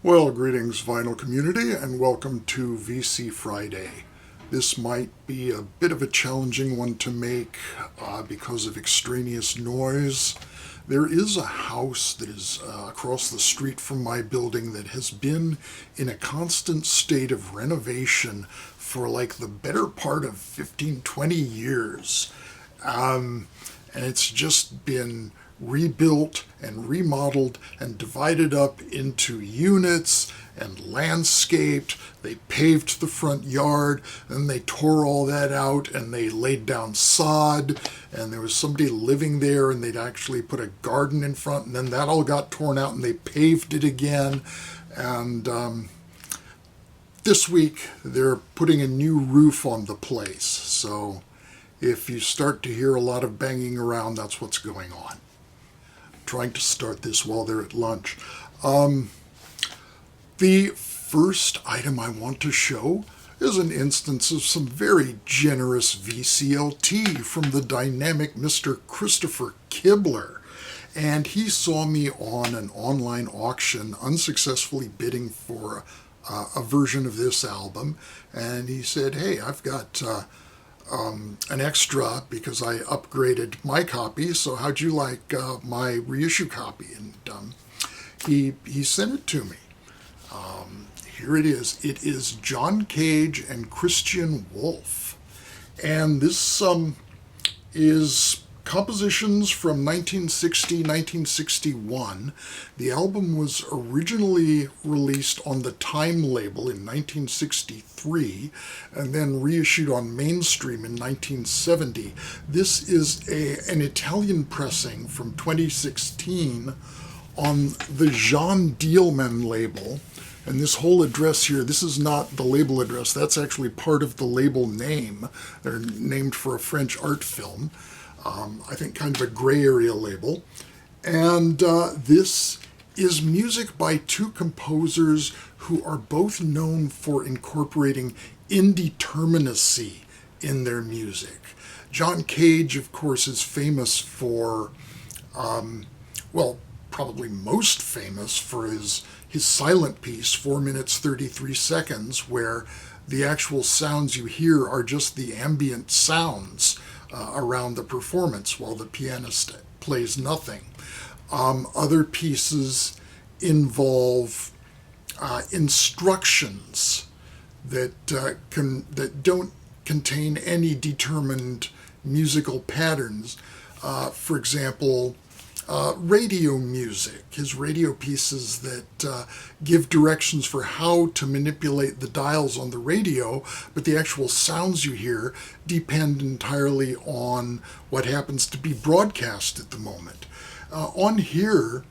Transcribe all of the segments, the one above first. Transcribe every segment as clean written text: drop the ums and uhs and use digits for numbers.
Well, greetings vinyl community, and welcome to VC Friday. This might be a bit of a challenging one to make because of extraneous noise. There is a house that is across the street from my building that has been in a constant state of renovation for like the better part of 15-20 years. And it's just been rebuilt and remodeled and divided up into units and landscaped. They paved the front yard, and they tore all that out and they laid down sod, and there was somebody living there and they'd actually put a garden in front, and then that all got torn out and they paved it again. And this week they're putting a new roof on the place, so if you start to hear a lot of banging around, that's what's going on. Trying to start this while they're at lunch. The first item I want to show is an instance of some very generous VCLT from the dynamic Mr. Christopher Kibler. And he saw me on an online auction unsuccessfully bidding for a version of this album. And he said, hey, I've got an extra because I upgraded my copy, so how'd you like my reissue copy? And he sent it to me. Here it is. It is John Cage and Christian Wolff. And this is compositions from 1960, 1961. The album was originally released on the Time label in 1963 and then reissued on Mainstream in 1970. This is an Italian pressing from 2016 on the Jean Dielman label. And this whole address here, this is not the label address. That's actually part of the label name. They're named for a French art film. I think kind of a gray area label. And this is music by two composers who are both known for incorporating indeterminacy in their music. John Cage, of course, is famous for, probably most famous for his silent piece, 4 minutes 33 seconds, where the actual sounds you hear are just the ambient sounds around the performance while the pianist plays nothing. Other pieces involve instructions that don't contain any determined musical patterns. For example, radio music, his radio pieces that give directions for how to manipulate the dials on the radio, but the actual sounds you hear depend entirely on what happens to be broadcast at the moment. On here,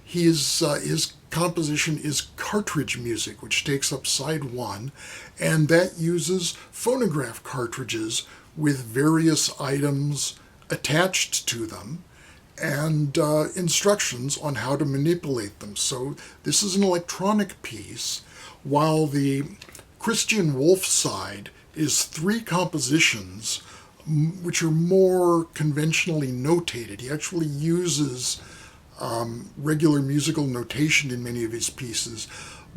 his composition is cartridge music, which takes up side one, and that uses phonograph cartridges with various items attached to them and instructions on how to manipulate them. So this is an electronic piece, while the Christian Wolff side is 3 compositions which are more conventionally notated. He actually uses regular musical notation in many of his pieces,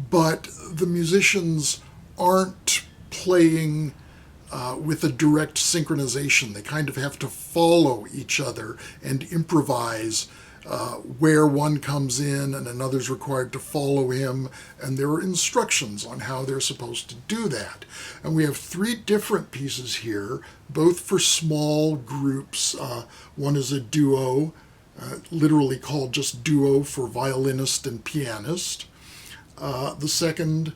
but the musicians aren't playing with a direct synchronization. They kind of have to follow each other and improvise where one comes in and another's required to follow him, and there are instructions on how they're supposed to do that. And we have 3 different pieces here, both for small groups. One is a duo, literally called just duo for violinist and pianist. The second,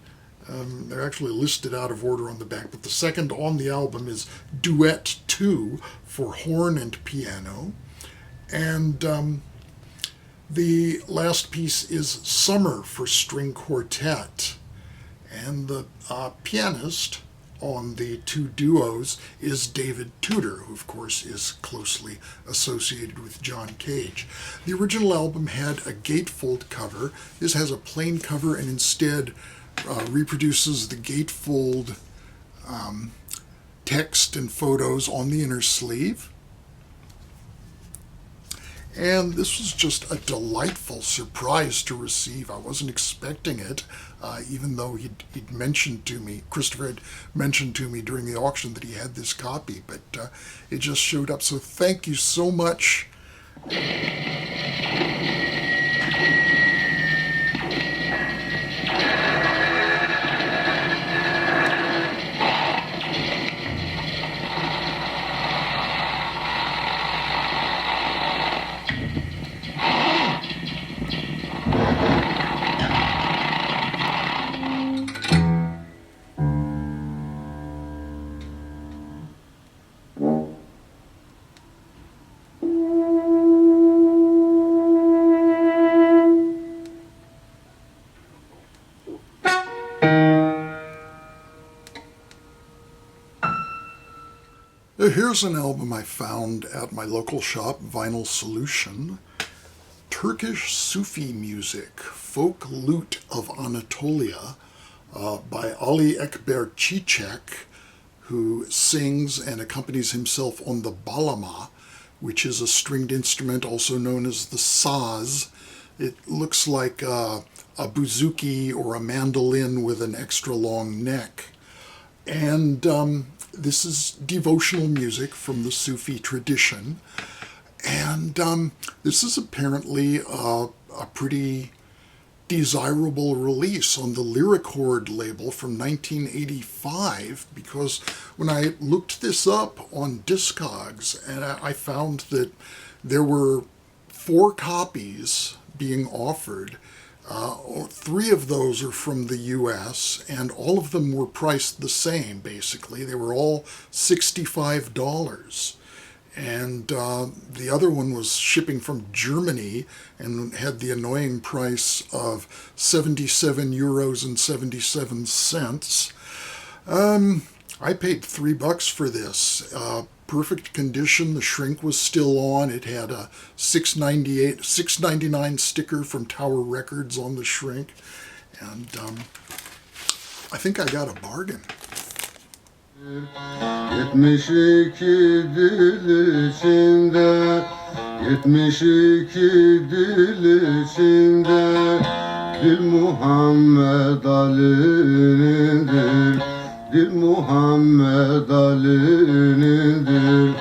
they're actually listed out of order on the back, but the second on the album is Duet 2 for horn and piano. And the last piece is Summer for string quartet. And the pianist on the 2 duos is David Tudor, who of course is closely associated with John Cage. The original album had a gatefold cover. This has a plain cover and instead reproduces the gatefold text and photos on the inner sleeve. And this was just a delightful surprise to receive. I wasn't expecting it, even though he'd mentioned to me, Christopher had mentioned to me during the auction that he had this copy, but it just showed up. So thank you so much. Here's an album I found at my local shop, Vinyl Solution. Turkish Sufi music, folk lute of Anatolia, by Ali Ekber Çiçek, who sings and accompanies himself on the balama, which is a stringed instrument also known as the saz. It looks like a bouzouki or a mandolin with an extra long neck. And this is devotional music from the Sufi tradition. And this is apparently a pretty desirable release on the Lyricord label from 1985, because when I looked this up on Discogs, and I found that there were 4 copies being offered. 3 of those are from the US, and all of them were priced the same, basically. They were all $65. And the other one was shipping from Germany and had the annoying price of 77 euros and 77 cents. I paid $3 for this. Perfect condition. The shrink was still on. It had a $6.99 sticker from Tower Records on the shrink. And I think I got a bargain. 72 dil içinde 72 dil içinde Dil Muhammed Ali'nindir Dil Muhammed Ali'nindir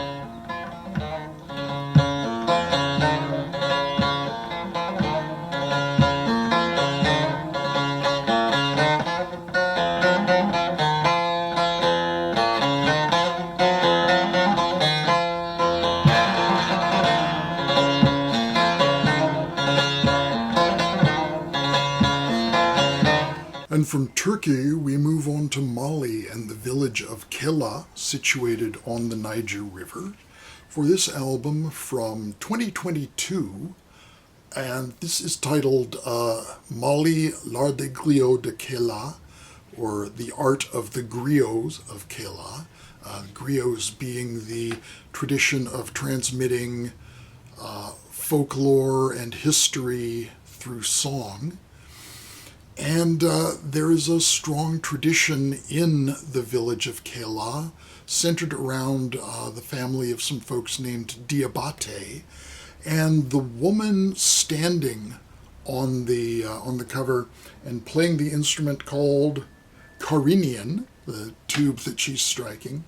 And from Turkey, we move on to Mali and the village of Kela, situated on the Niger River, for this album from 2022. And this is titled Mali, l'art des griots de Kela, or The Art of the Griots of Kela. Griots being the tradition of transmitting folklore and history through song. And there is a strong tradition in the village of Kela, centered around the family of some folks named Diabate. And the woman standing on the cover and playing the instrument called Karinian, the tube that she's striking,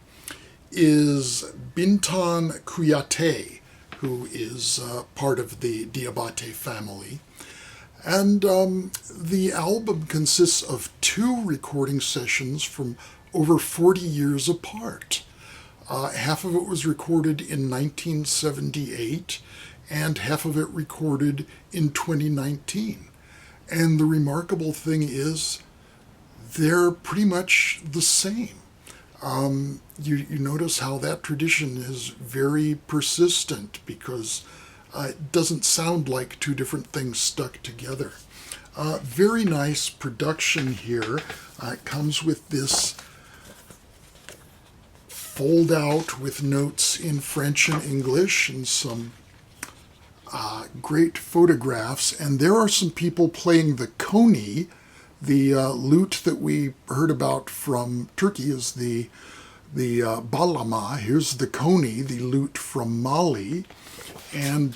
is Bintan Kuyate, who is part of the Diabate family. And the album consists of 2 recording sessions from over 40 years apart. Half of it was recorded in 1978, and half of it recorded in 2019. And the remarkable thing is, they're pretty much the same. You notice how that tradition is very persistent, because it doesn't sound like 2 different things stuck together. Very nice production here. It comes with this fold out with notes in French and English and some great photographs. And there are some people playing the koni. The lute that we heard about from Turkey is the balama. Here's the koni, the lute from Mali. And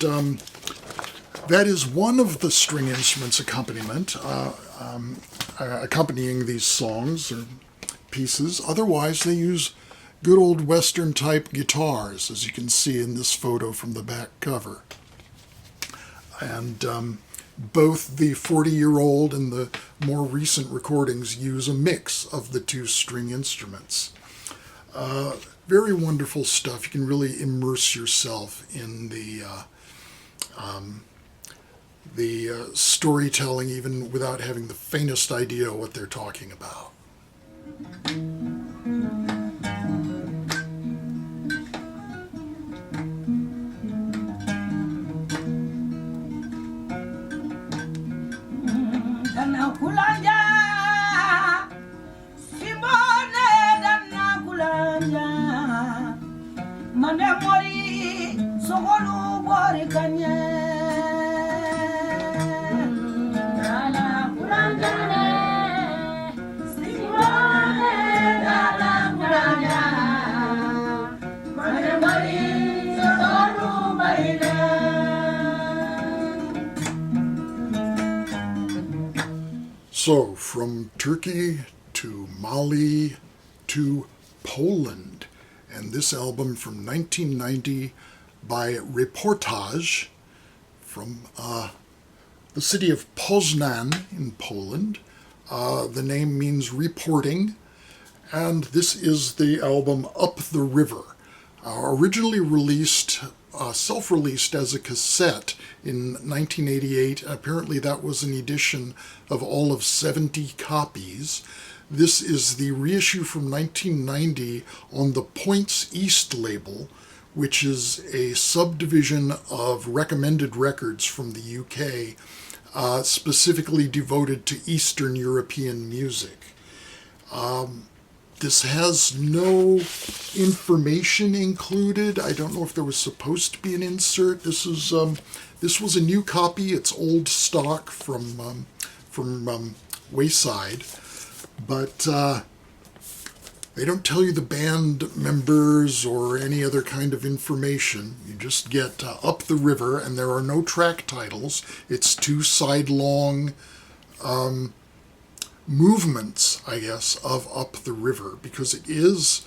That is one of the string instruments accompanying these songs or pieces. Otherwise, they use good old Western type guitars, as you can see in this photo from the back cover. And both the 40-year-old and the more recent recordings use a mix of the two string instruments. Very wonderful stuff. You can really immerse yourself in the storytelling even without having the faintest idea what they're talking about. So, from Turkey to Mali to Poland, and this album from 1990 by Reportaż from the city of Poznan in Poland. The name means reporting, and this is the album Up the River. Originally released, self-released as a cassette in 1988. Apparently that was an edition of all of 70 copies. This is the reissue from 1990 on the Points East label, which is a subdivision of Recommended Records from the UK, specifically devoted to Eastern European music. This has no information included. I don't know if there was supposed to be an insert. This was a new copy. It's old stock from Wayside, but they don't tell you the band members or any other kind of information. You just get Up the River, and there are no track titles. It's two side-long movements, I guess, of Up the River, because it is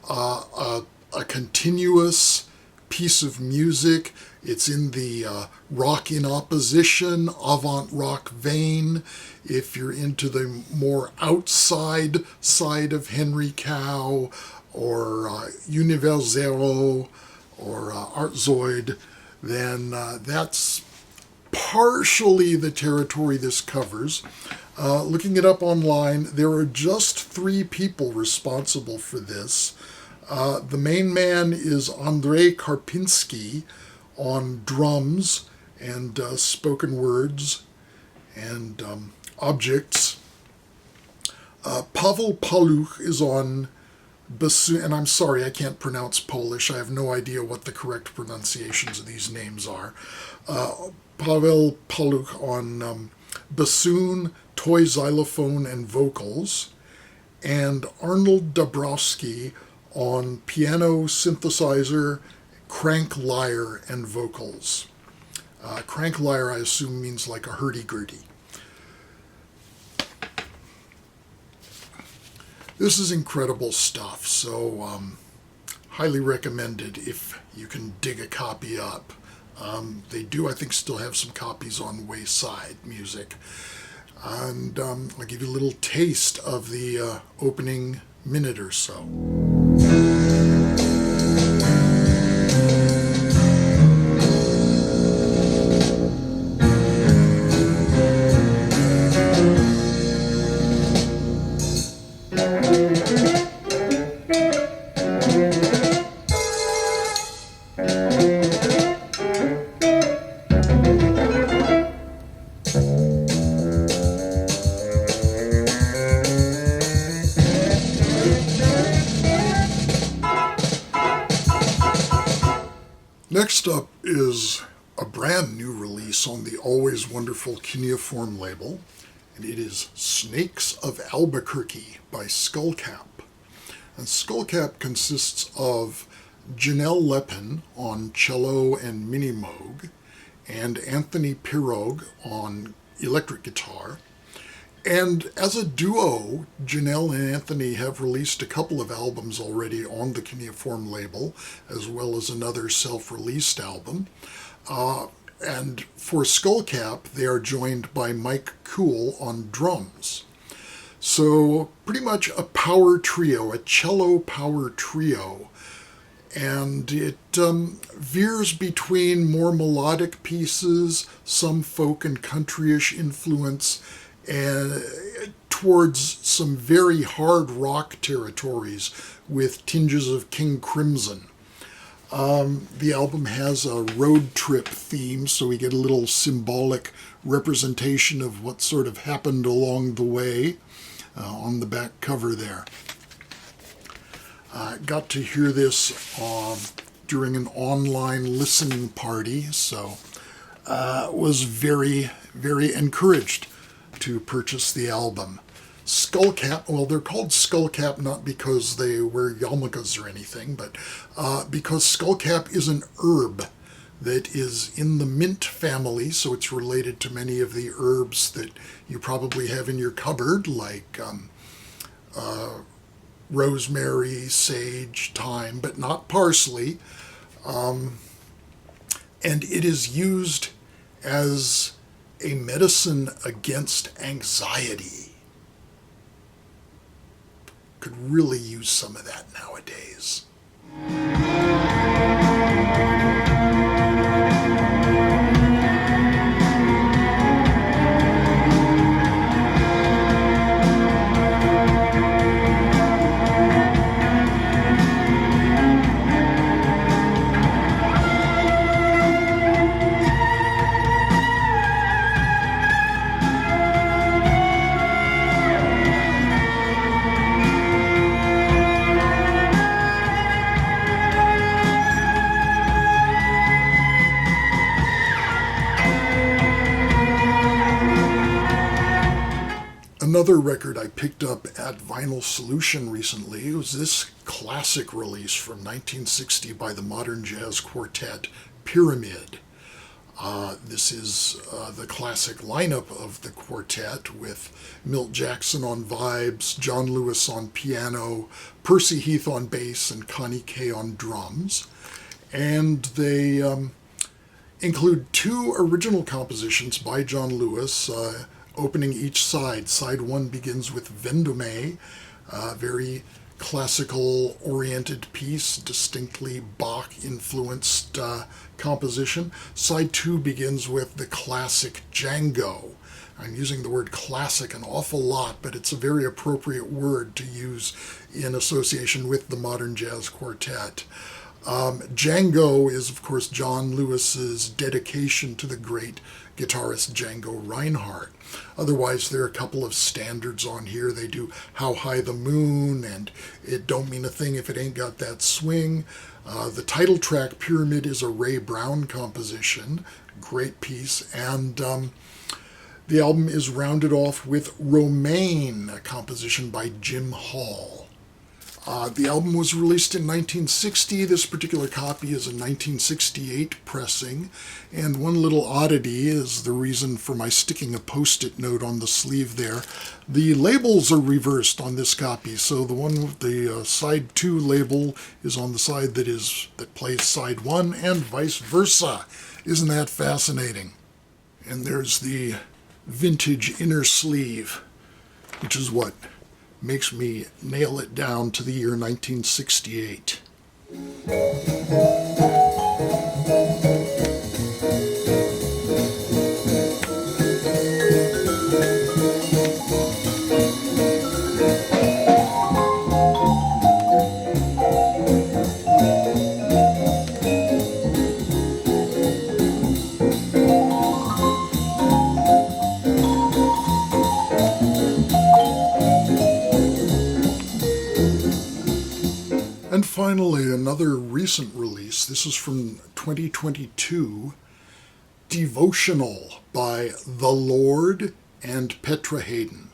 a continuous piece of music. It's in the rock in opposition, avant-rock vein. If you're into the more outside side of Henry Cow or Universero or Artzoid, then that's partially the territory this covers. Looking it up online, there are just 3 people responsible for this. The main man is Andrzej Karpinski on drums and spoken words and objects. Paweł Paluch is on bassoon, and I'm sorry, I can't pronounce Polish. I have no idea what the correct pronunciations of these names are. Paweł Paluch on bassoon, toy xylophone, and vocals, and Arnold Dabrowski on piano, synthesizer, crank lyre, and vocals. Crank lyre, I assume, means like a hurdy-gurdy. This is incredible stuff, so highly recommended if you can dig a copy up. They do, I think, still have some copies on Wayside Music. And I'll give you a little taste of the opening minute or so. Next up is a brand new release on the always wonderful Cuneiform label, and it is Snakes of Albuquerque by Skullcap. And Skullcap consists of Janelle Lepin on cello and mini moog, and Anthony Pirog on electric guitar. And as a duo, Janelle and Anthony have released a couple of albums already on the Cuneiform label, as well as another self-released album. And for Skullcap, they are joined by Mike Cool on drums. So pretty much a power trio, a cello power trio. And it veers between more melodic pieces, some folk and countryish influence, and towards some very hard rock territories with tinges of King Crimson. The album has a road trip theme, so we get a little symbolic representation of what sort of happened along the way on the back cover there. Got to hear this during an online listening party, so was very, very encouraged to purchase the album. Skullcap, well, they're called Skullcap not because they wear yarmulkes or anything, but because Skullcap is an herb that is in the mint family, so it's related to many of the herbs that you probably have in your cupboard, like rosemary, sage, thyme, but not parsley. And it is used as a medicine against anxiety. Could really use some of that nowadays. Another record I picked up at Vinyl Solution recently was this classic release from 1960 by the modern jazz quartet Pyramid. This is the classic lineup of the quartet with Milt Jackson on vibes, John Lewis on piano, Percy Heath on bass, and Connie Kay on drums. And they include two original compositions by John Lewis, opening each side. Side one begins with Vendome, a very classical-oriented piece, distinctly Bach-influenced composition. Side two begins with the classic Django. I'm using the word classic an awful lot, but it's a very appropriate word to use in association with the modern jazz quartet. Django is, of course, John Lewis's dedication to the great guitarist Django Reinhardt. Otherwise, there are a couple of standards on here. They do How High the Moon and It Don't Mean a Thing If It Ain't Got That Swing. The title track, Pyramid, is a Ray Brown composition. Great piece. And the album is rounded off with Romaine, a composition by Jim Hall. The album was released in 1960. This particular copy is a 1968 pressing. And one little oddity is the reason for my sticking a Post-it note on the sleeve there. The labels are reversed on this copy. So the one with the side 2 label is on the side that plays side 1 and vice versa. Isn't that fascinating? And there's the vintage inner sleeve, which is what makes me nail it down to the year 1968. And finally, another recent release. This is from 2022, Devotional by The Lord and Petra Haden.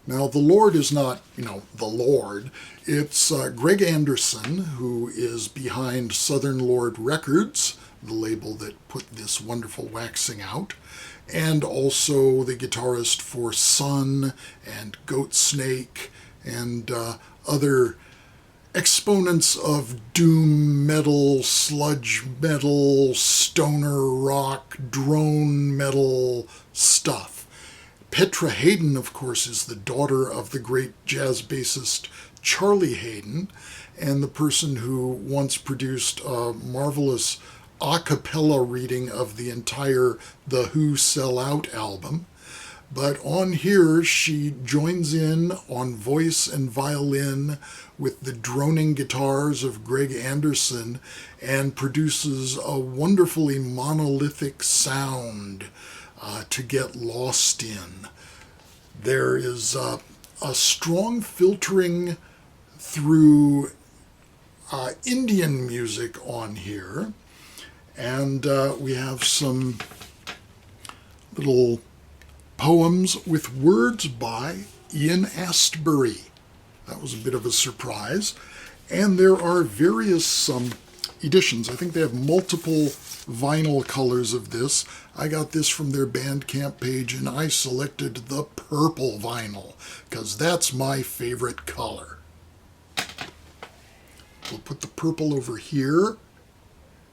Now, The Lord is not, The Lord. It's Greg Anderson, who is behind Southern Lord Records, the label that put this wonderful waxing out, and also the guitarist for Sun and Goat Snake and other exponents of doom metal, sludge metal, stoner rock, drone metal stuff. Petra Haden, of course, is the daughter of the great jazz bassist Charlie Haden, and the person who once produced a marvelous a cappella reading of the entire The Who Sell Out album. But on here, she joins in on voice and violin with the droning guitars of Greg Anderson and produces a wonderfully monolithic sound to get lost in. There is a strong filtering through Indian music on here, and we have some little poems with words by Ian Astbury. That was a bit of a surprise. And there are various editions. I think they have multiple vinyl colors of this. I got this from their Bandcamp page, and I selected the purple vinyl because that's my favorite color. We'll put the purple over here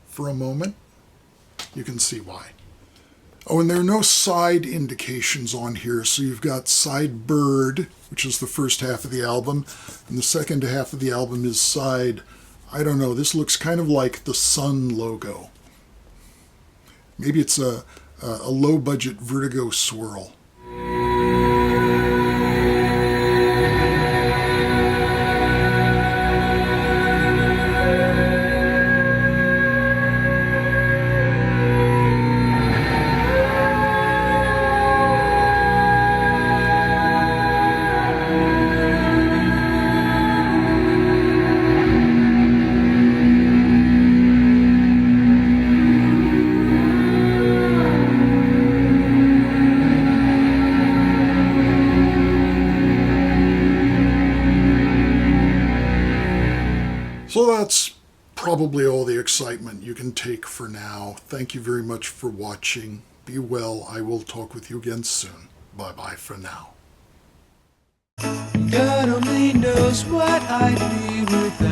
for a moment. You can see why. Oh, and there are no side indications on here, so you've got side Bird, which is the first half of the album, and the second half of the album is side, I don't know, this looks kind of like the Sun logo. Maybe it's a low-budget Vertigo swirl. So that's probably all the excitement you can take for now. Thank you very much for watching. Be well. I will talk with you again soon. Bye-bye for now. God only knows what I'd be without